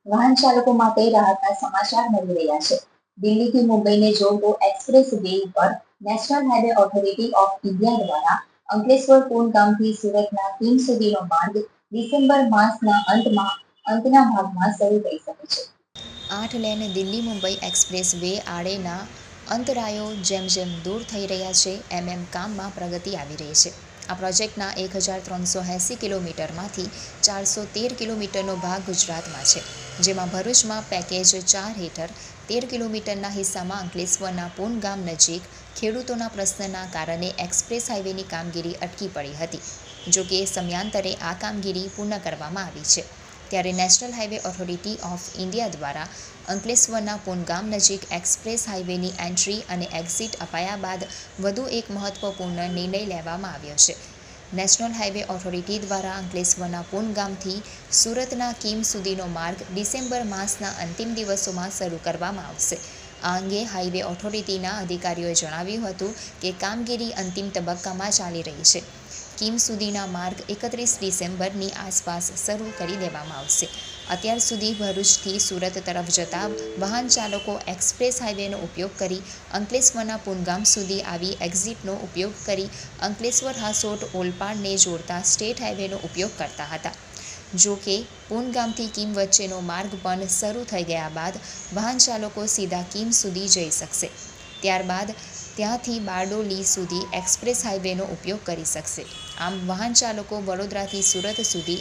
વાહન ચાલકો માટે રાહતના સમાચાર મળી રહ્યા છે. દિલ્હીથી મુંબઈને જોડતો એક્સપ્રેસ વે ઉપર national highway authority of India દ્વારા અંકલેશ્વર પૂલ ગામથી સુરતના કિમ સુધીનો માર્ગ ડિસેમ્બર માસના અંતના ભાગમાં શરૂ થઈ શકે છે. 8 lane Delhi Mumbai expressway આડેના અંતરાયો જેમ જેમ દૂર થઈ રહ્યા છે એમ કામમાં પ્રગતિ આવી રહી છે. આ પ્રોજેક્ટના 1380 કિલોમીટરમાંથી 413 કિલોમીટરનો ભાગ ગુજરાતમાં છે, જેમાં ભરૂચમાં પેકેજ 4 હેઠળ 13 કિલોમીટરના હિસ્સામાં અંકલેશ્વરના પૂન ગામ નજીક ખેડૂતોના પ્રશ્નના કારણે એક્સપ્રેસ હાઈવેની કામગીરી અટકી પડી હતી. જોકે સમયાંતરે આ કામગીરી પૂર્ણ કરવામાં આવી છે. ત્યારે national highway authority of India દ્વારા અંકલેશ્વરના પૂન ગામ નજીક એક્સપ્રેસ હાઈવેની એન્ટ્રી અને એક્ઝિટ અપાયા બાદ વધુ એક મહત્વપૂર્ણ નિર્ણય લેવામાં આવ્યો છે. નેશનલ હાઈવે ઓથોરિટી દ્વારા અંકલેશ્વરના પૂન ગામથી સુરતના કિમ સુધીનો માર્ગ ડિસેમ્બર માસના અંતિમ દિવસોમાં શરૂ કરવામાં આવશે. આ અંગે હાઈવે ઓથોરિટીના અધિકારીઓએ જણાવ્યું હતું કે કામગીરી અંતિમ તબક્કામાં ચાલી રહી છે. કિમ સુધીના માર્ગ 31 ડિસેમ્બરની આસપાસ શરૂ કરી દેવામાં આવશે. અત્યાર સુધી ભરૂચથી સુરત તરફ જતા વાહન ચાલકો એક્સપ્રેસ હાઈવેનો ઉપયોગ કરી અંકલેશ્વરના પૂનગામ સુધી આવી એક્ઝિટનો ઉપયોગ કરી અંકલેશ્વર હાસોટ ઓલપાડને જોડતા સ્ટેટ હાઈવેનો ઉપયોગ કરતા હતા. જો કે પૂનગામથી કિમ વચ્ચેનો માર્ગ પણ શરૂ થઈ ગયા બાદ વાહન ચાલકો સીધા કિમ સુધી જઈ શકશે. ત્યારબાદ ત્યાંથી બારડોલી સુધી એક્સપ્રેસ હાઈવેનો ઉપયોગ કરી શકશે. આમ વાહન ચાલકો વડોદરાથી સુરત સુધી